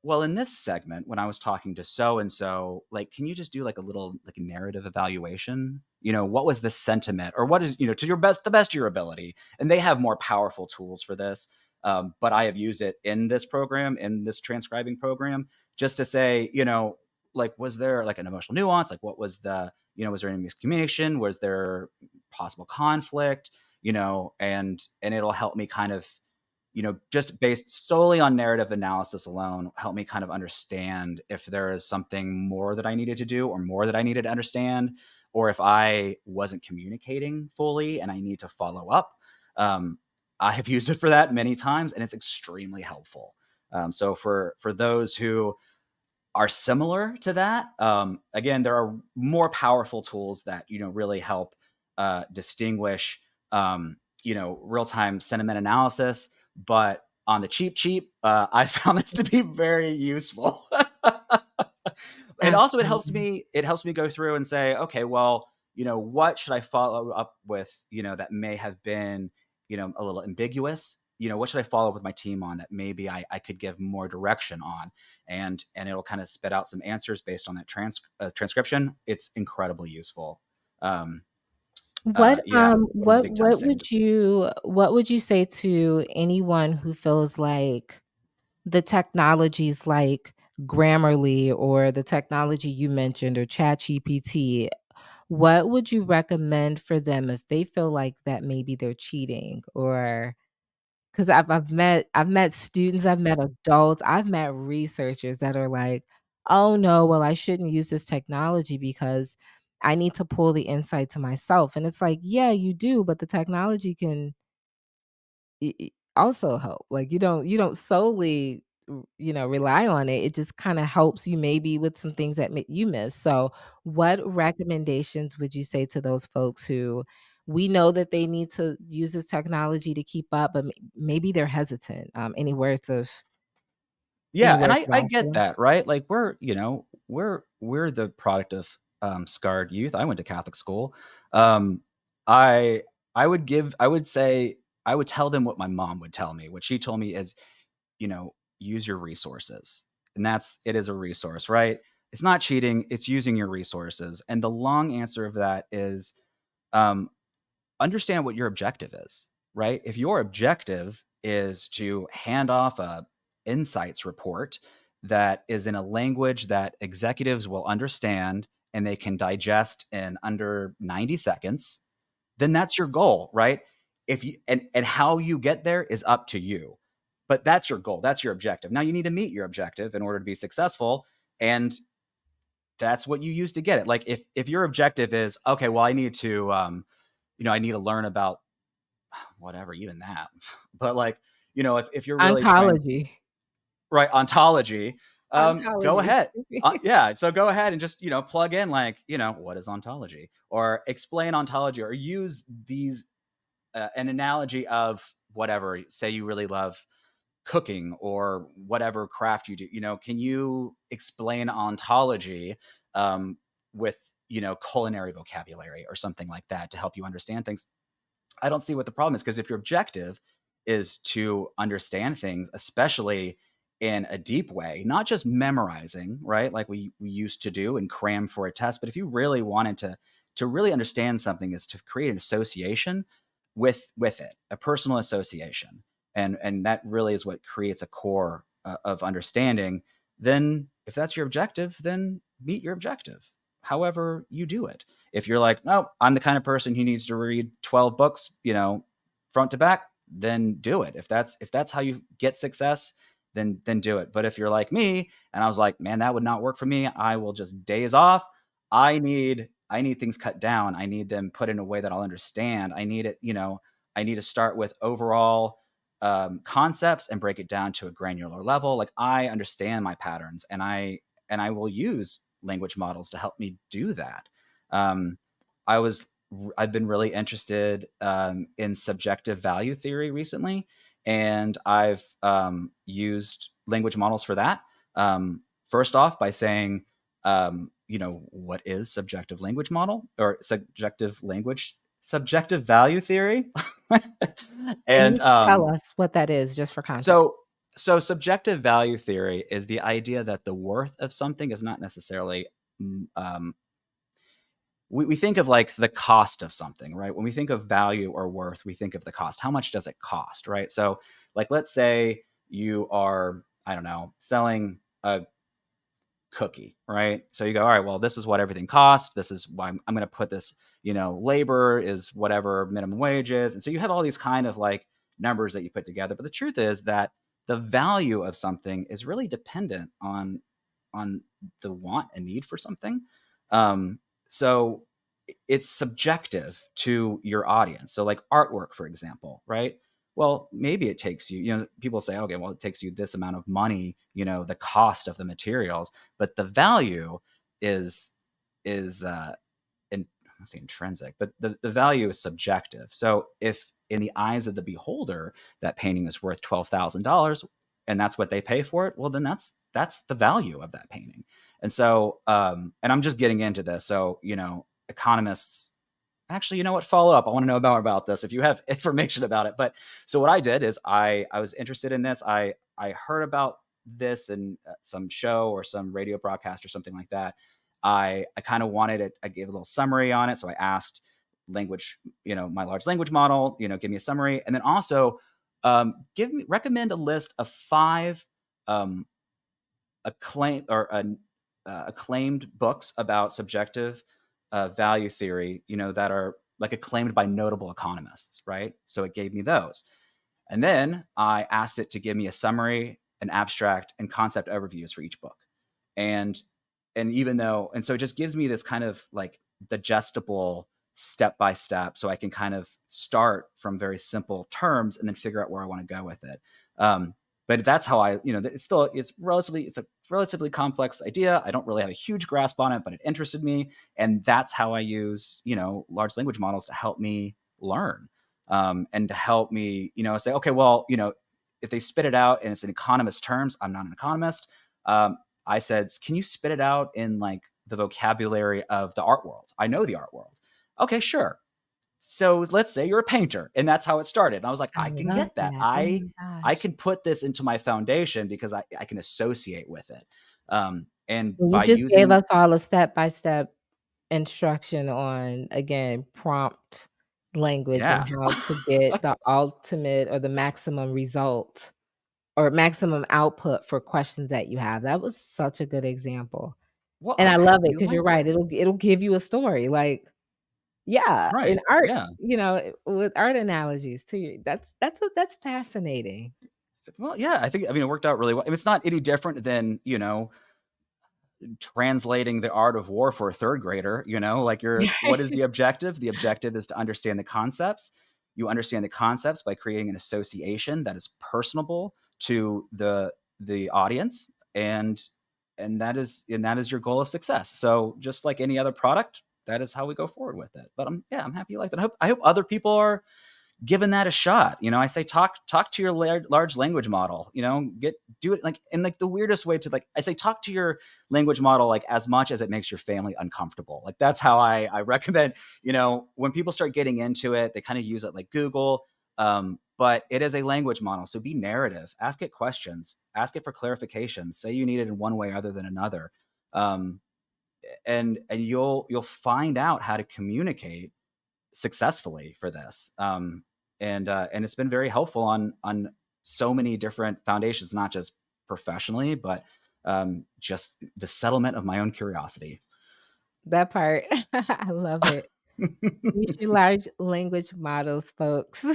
well, in this segment when I was talking to so and so, like, can you just do like a little like narrative evaluation, what was the sentiment, or what is, to the best of your ability. And they have more powerful tools for this. But I have used it in this program, in this transcribing program, just to say, like, was there like an emotional nuance? Like, what was was there any miscommunication? Was there possible conflict? And it'll help me kind of, just based solely on narrative analysis alone, help me kind of understand if there is something more that I needed to do, or more that I needed to understand, or if I wasn't communicating fully and I need to follow up. Um, I have used it for that many times, and it's extremely helpful. So for those who are similar to that. Again, there are more powerful tools that really help distinguish real time sentiment analysis. But on the cheap, I found this to be very useful. And also Absolutely. it helps me go through and say, okay, well, what should I follow up with, that may have been, a little ambiguous. What should I follow up with my team on that maybe I could give more direction on, and it'll kind of spit out some answers based on that transcription. It's incredibly useful. Um, yeah, what I'm big time saying. what would you say to anyone who feels like the technologies like Grammarly or the technology you mentioned or ChatGPT, what would you recommend for them if they feel like that maybe they're cheating? Or 'cause I've met students, I've met adults, I've met researchers that are like, "Oh, no, well, I shouldn't use this technology because I need to pull the insight to myself." And it's like, "Yeah, you do, but the technology can also help." Like, you don't solely, rely on it. It just kinda helps you maybe with some things that you miss. So, what recommendations would you say to those folks who we know that they need to use this technology to keep up, but maybe they're hesitant? Any words of Can Yeah, you and work it I out get for that, right? Like, we're the product of, scarred youth. I went to Catholic school. Um, I I would say I would tell them what my mom would tell me. What she told me is, use your resources. And it is a resource, right? It's not cheating, it's using your resources. And the long answer of that is, um, understand what your objective is, right? If your objective is to hand off a insights report that is in a language that executives will understand and they can digest in under 90 seconds, then that's your goal, right? If you and how you get there is up to you. But that's your goal. That's your objective. Now you need to meet your objective in order to be successful. And that's what you use to get it. Like if your objective is, okay, well, I need to I need to learn about whatever, even that. But like, if you're really trying, oncology? right, ontology, go Oncology. ahead. Yeah, so go ahead and just, plug in like, what is ontology? Or explain ontology or use these an analogy of whatever. Say you really love cooking or whatever craft you do. Can you explain ontology with, culinary vocabulary or something like that to help you understand things? I don't see what the problem is because if your objective is to understand things, especially in a deep way, not just memorizing, right? Like we used to do and cram for a test, but if you really wanted to really understand something is to create an association with it, a personal association. And that really is what creates a core of understanding. Then if that's your objective, then meet your objective. However you do it. If you're like, no, I'm the kind of person who needs to read 12 books, front to back, then do it. If that's how you get success, then do it. But if you're like me and I was like, man, that would not work for me, I will just days off. I need things cut down. I need them put in a way that I'll understand. I need to start with overall concepts and break it down to a granular level. Like I understand my patterns and I will use language models to help me do that. Um, I was I've been really interested in subjective value theory recently, and I've used language models for that. First off, by saying, what is subjective language model or subjective value theory, Can and you tell us what that is just for so context? so subjective value theory is the idea that the worth of something is not necessarily we think of like the cost of something, right? When we think of value or worth, we think of the cost. How much does it cost, right? So, like, let's say you are, I don't know, selling a cookie, right? So you go, all right, well, this is what everything costs. This is why I'm going to put this, labor is whatever minimum wage is. And so you have all these kind of like numbers that you put together. But the truth is that the value of something is really dependent on the want and need for something. So it's subjective to your audience. So like artwork, for example, right? Well, maybe it takes you, people say, okay, well, it takes you this amount of money, the cost of the materials, but the value is is in, let's say intrinsic, but the value is subjective. So if in the eyes of the beholder that painting is worth $12,000 and that's what they pay for it, well, then that's the value of that painting. And so, and I'm just getting into this. So, economists actually, you know what? Follow up. I want to know more about this if you have information about it. But so what I did is I was interested in this. I heard about this in some show or some radio broadcast or something like that. I kind of wanted it. I gave a little summary on it. So I asked language, my large language model, give me a summary, and then also recommend a list of five um, acclaimed books about subjective value theory, that are like acclaimed by notable economists, right? So it gave me those. And then I asked it to give me a summary, an abstract, and concept overviews for each book. And and so it just gives me this kind of like digestible step by step so I can kind of start from very simple terms and then figure out where I want to go with it. Um, but that's how it's a relatively complex idea. I don't really have a huge grasp on it, but it interested me. And that's how I use, large language models to help me learn and to help me, say, okay, well, if they spit it out and it's in economist terms, I'm not an economist. I said, can you spit it out in like the vocabulary of the art world? I know the art world. Okay, sure. So let's say you're a painter, and that's how it started. And I was like, I I can love get that. that. Oh I my I gosh. can put this into my foundation because I can associate with it. And Well, you by just gave using us all a step-by-step instruction on, again, prompt language and yeah, how to get the ultimate or the maximum result or maximum output for questions that you have. That was such a good example. well, And I'm I love it happy you because 'cause you're liked it. right, it'll give you a story, like, yeah, in Right? art, Yeah. with art analogies too. That's fascinating. Well, yeah. I mean, it worked out really well. I mean, it's not any different than translating the art of war for a third grader. Like what is the objective? The objective is to understand the concepts. You understand the concepts by creating an association that is personable to the audience, and that is your goal of success. So just like any other product, that is how we go forward with it. But I'm happy you liked it. I hope other people are giving that a shot. I say talk to your large language model. Get do it like in like the weirdest way to like I say talk to your language model like as much as it makes your family uncomfortable. Like that's how I recommend. When people start getting into it, they kind of use it like Google. But it is a language model, so be narrative. Ask it questions. Ask it for clarifications. Say you need it in one way other than another, um, and you'll find out how to communicate successfully for this. And it's been very helpful on so many different foundations, not just professionally, but just the settlement of my own curiosity. That part, I love it. Use your large language models, folks.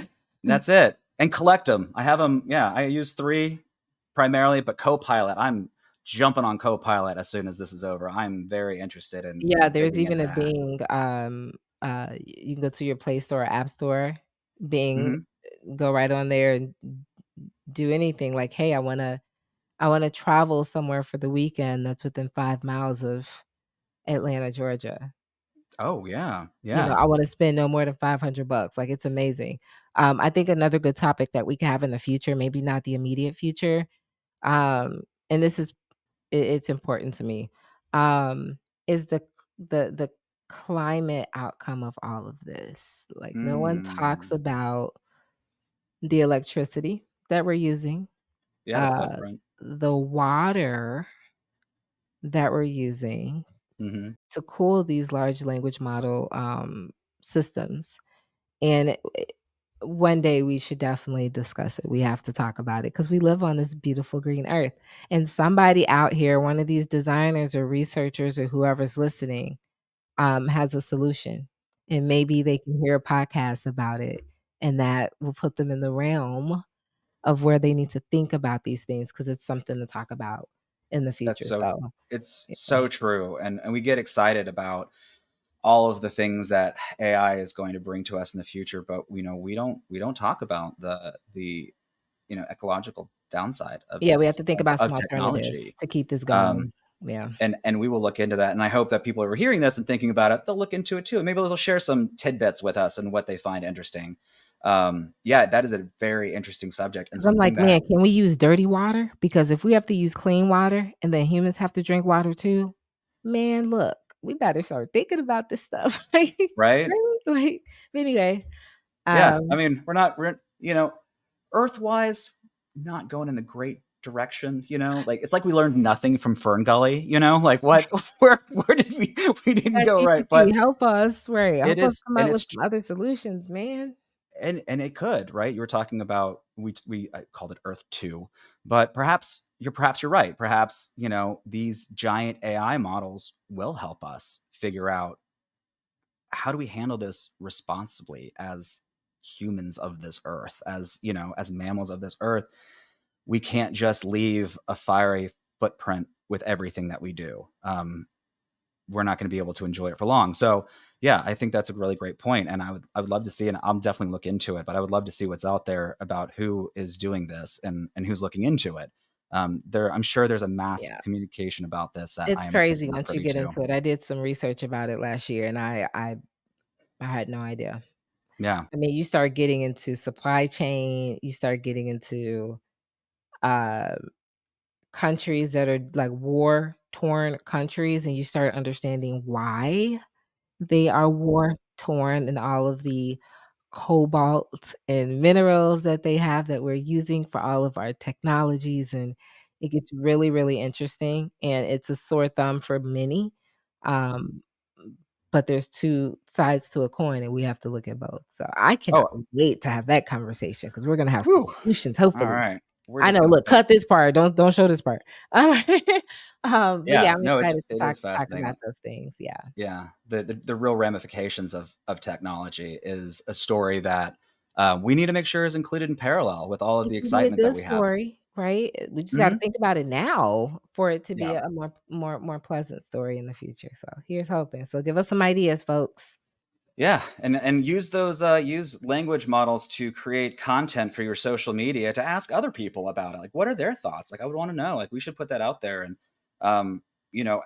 That's it. And collect them. I have them. Yeah, I use three primarily, but Copilot. I'm jumping on Copilot as soon as this is over. I'm very interested in Yeah, there's digging even into a that. Bing, you can go to your Play Store or App Store, Bing, Hmm. go right on there and do anything like, "Hey, I wanna travel somewhere for the weekend that's within 5 miles of Atlanta, Georgia." Oh yeah, yeah. I wanna spend no more than $500, like, it's amazing. I think another good topic that we could have in the future, maybe not the immediate future, and this is it's important to me, is the climate outcome of all of this. Like, no one talks Mm. about the electricity that we're using, Yeah, the uh, footprint. the water that we're using Hmm. to cool these large language model, systems, and one day we should definitely discuss it. We have to talk about it because we live on this beautiful green earth, and somebody out here, one of these designers or researchers or whoever's listening, has a solution, and maybe they can hear a podcast about it, and that will put them in the realm of where they need to think about these things because it's something to talk about in the That's future, so so, it's yeah. so true, and we get excited about all of the things that AI is going to bring to us in the future, but we don't talk about the ecological downside of Yeah, we have this to think about some of alternatives technology. to keep this Um, going. Yeah. and we will look into that, and I hope that people who are hearing this and thinking about it, they'll look into it too, and maybe they'll share some tidbits with us and what they find interesting. Yeah, that is a very interesting subject and 'Cause I'm something like, "Man, that can we use dirty water? Because if we have to use clean water and then humans have to drink water too, man, look, we better start thinking about this stuff." Like, right? right? Like, but anyway, Yeah, I um, mean, we're Earth-wise, not going in the great direction. Like, it's like we learned nothing from Fern Gully. Like, what where did we didn't go right, ChatGPT, but help us, right, it help us is come and up with it's some other solutions, man. and it could, right? You were talking about we I called it Earth 2, but perhaps you're right. Perhaps, these giant AI models will help us figure out how do we handle this responsibly as humans of this earth, as mammals of this earth. We can't just leave a fiery footprint with everything that we do. We're not going to be able to enjoy it for long. So, yeah, I think that's a really great point, and I would love to see, and I'll definitely look into it. But I would love to see what's out there about who is doing this and who's looking into it. I'm sure there's a massive Yeah, communication about this that it's I am just crazy not once you privy get to. into it. I did some research about it last year, and I had no idea. Yeah. I mean, you start getting into supply chain, you start getting into uh, countries that are like war torn countries, and you start understanding why they are war torn and all of the cobalt and minerals that they have that we're using for all of our technologies, and it gets really, really interesting, and it's a sore thumb for many, um, but there's 2 sides to a coin, and we have to look at both. So I cannot Oh, wait to have that conversation because 'cause we're gonna have some whew. solutions, All hopefully. right. We're I just know, gonna look, cut this part, don't show this part. But yeah, yeah, I'm no, excited to it is talk fascinating. about those things, yeah. Yeah, the real ramifications of technology is a story that, we need to make sure is included in parallel with all of It the can be a excitement that good we have. story, right? We just gotta Mhm. think about it now for it to be Yeah. a more pleasant story in the future, so here's hoping. So give us some ideas, folks. Yeah, and use those, use language models to create content for your social media to ask other people about it, like, what are their thoughts? Like, I would wanna know, like, we should put that out there and, you know,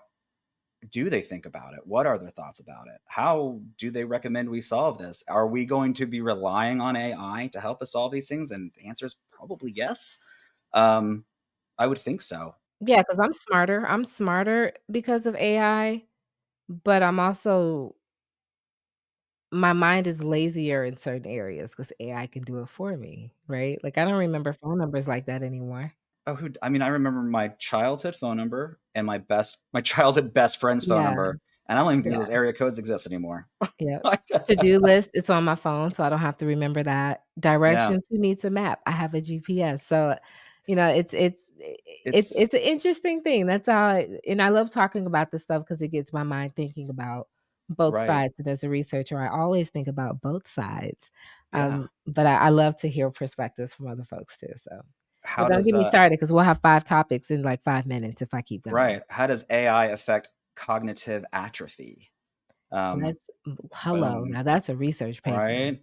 do they think about it? What are their thoughts about it? How do they recommend we solve this? Are we going to be relying on AI to help us solve these things? And the answer is probably yes. Um, I would think so. Yeah, because 'cause I'm smarter because of AI, but I'm also my mind is lazier in certain areas because AI can do it for me, right? Like, I don't remember phone numbers like that anymore. Oh, I mean, I remember my childhood phone number and my childhood best friend's phone Yeah, number, and I don't even think those yeah. area codes exist anymore. Yep. Like, To-do list, it's on my phone, so I don't have to remember that. yeah, Directions, who needs a map? I have a GPS. So, it's it's an interesting thing. That's how and I love talking about this stuff because it gets my mind thinking about both right. sides, and as a researcher, I always think about both sides. Yeah. But I love to hear perspectives from other folks too, so but How don't does get me started because 'cause we'll have 5 topics in, like, 5 minutes if I keep going. right? How does AI affect cognitive atrophy? Um, Let's hello, boom. now that's a research paper. Right?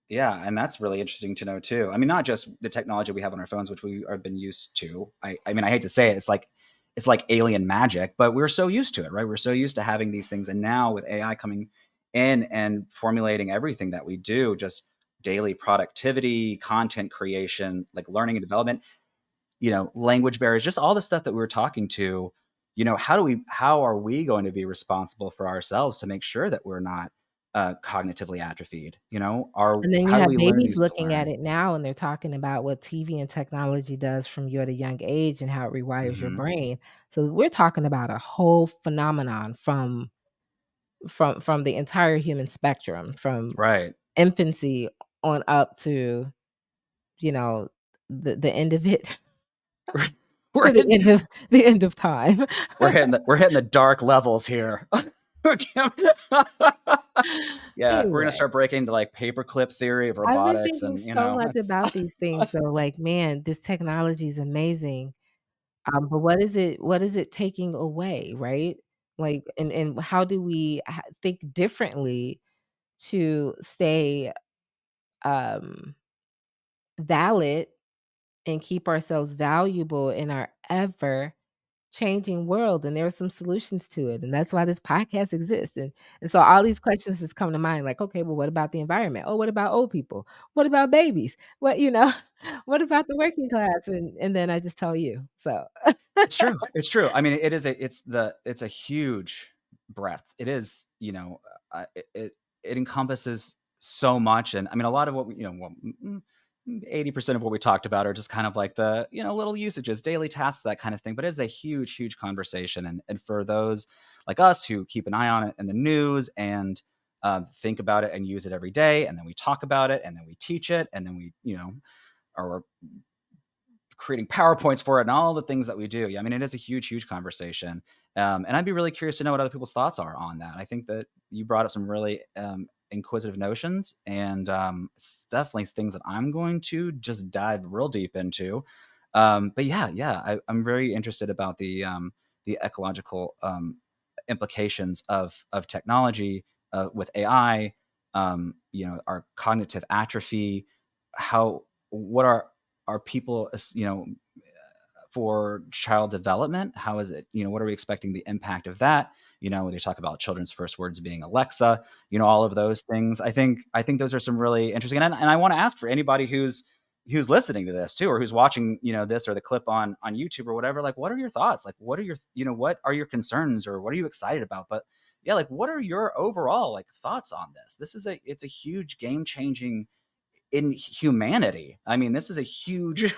Yeah, and that's really interesting to know too. I mean, not just the technology we have on our phones, which we have been used to. I mean, I hate to say it, it's like alien magic, but we're so used to it, right? We're so used to having these things. And now with AI coming in and formulating everything that we do, just daily productivity, content creation, like learning and development, language barriers, just all the stuff that we were talking to, how are we going to be responsible for ourselves to make sure that we're not cognitively atrophied? And then you How do have we learn babies these to looking at learn? it now, and they're talking about what TV and technology does from you at a young age and how it rewires your Hmm. brain. So we're talking about a whole phenomenon from the entire human spectrum, from Right. infancy on up to, you know, the end of it, we're to the hitting, end of the end of time. we're hitting the dark levels here. Yeah, we're gonna Anyway, start breaking into like paperclip theory of I've been robotics, thinking and so much it's about these things, though, like, man, this technology is amazing. But what is it taking away, right? Like, and how do we think differently to stay, um, valid and keep ourselves valuable in our ever changing world? And there are some solutions to it, and that's why this podcast exists, and so all these questions just come to mind, like, "Okay, well, what about the environment? Oh, what about old people? What about babies? What about the working class?" And then I just tell you, so It's true, it's true. I mean, it's a huge breadth. It is, it encompasses so much, and I mean, a lot of what 80% of what we talked about are just kind of like the, little usages, daily tasks, that kind of thing, but it is a huge, huge conversation, and for those like us who keep an eye on it in the news and, think about it and use it every day, and then we talk about it, and then we teach it, and then we, are creating PowerPoints for it and all the things that we do. Yeah, I mean, it is a huge, huge conversation. And I'd be really curious to know what other people's thoughts are on that. I think that you brought up some really inquisitive notions, and it's definitely things that I'm going to just dive real deep into. But yeah, yeah, I'm very interested about the ecological implications of technology with AI. Our cognitive atrophy. How what are people for child development? How is it, what are we expecting the impact of that? When they talk about children's first words being Alexa, all of those things. I think those are some really interesting, and I want to ask for anybody who's who's listening to this too, or who's watching, this or the clip on YouTube or whatever, like, what are your thoughts? Like, what are your, what are your concerns, or what are you excited about? But yeah, like, what are your overall like thoughts on this? It's a huge game changing in humanity. I mean, this is a huge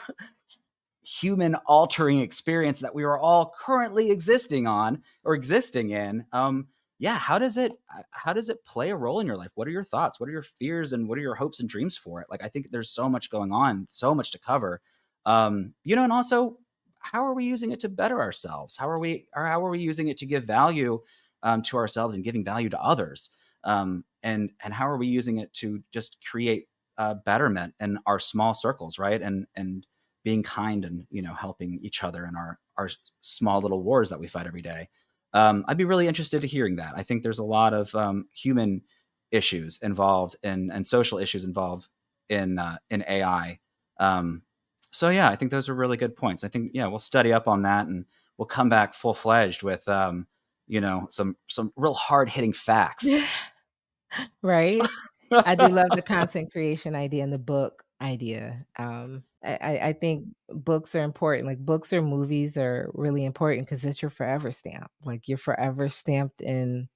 human altering experience that we are all currently existing on or existing in. Yeah, how does it play a role in your life? What are your thoughts? What are your fears, and what are your hopes and dreams for it? Like, I think there's so much going on, so much to cover. And also, how are we using it to better ourselves? How are we using it to give value, to ourselves, and giving value to others? And how are we using it to just create betterment in our small circles, right? And being kind, and helping each other in our small little wars that we fight every day. I'd be really interested in hearing that. I think there's a lot of human issues involved, and social issues involved in AI. Um, so yeah, I think those are really good points. I think, yeah, we'll study up on that, and we'll come back full fledged with some real hard hitting facts. Right? I do love the content creation idea and the book idea. I think books are important. Like, books or movies are really important because it's your forever stamp. Like, you're forever stamped in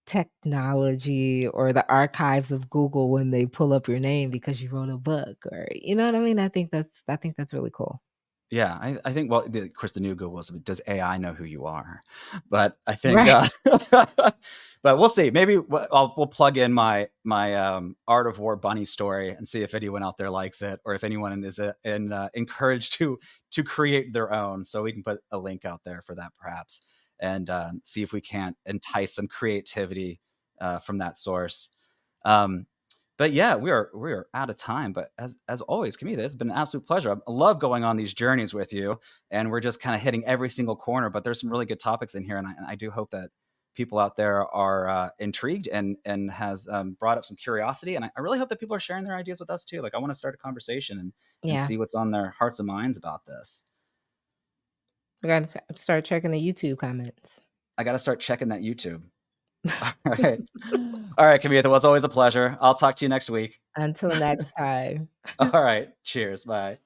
technology or the archives of Google when they pull up your name because you wrote a book, or you know what I mean? I think that's really cool. Yeah, I think, well, of course, the new Google is, does AI know who you are? But I think, Right. but we'll see. Maybe we'll plug in my Art of War bunny story and see if anyone out there likes it, or if anyone is encouraged to create their own. So we can put a link out there for that, perhaps, and see if we can't entice some creativity from that source. Um, but yeah, we are out of time. But as always, Kamita, it's been an absolute pleasure. I love going on these journeys with you, and we're just kind of hitting every single corner. But there's some really good topics in here, and I do hope that people out there are intrigued, and has brought up some curiosity. And I really hope that people are sharing their ideas with us too. Like, I want to start a conversation, and Yeah. see what's on their hearts and minds about this. I gotta start checking the YouTube comments. I got to start checking that YouTube. All right, all right, Kamita. Well, it's always a pleasure. I'll talk to you next week. Until next time. All right, cheers. Bye.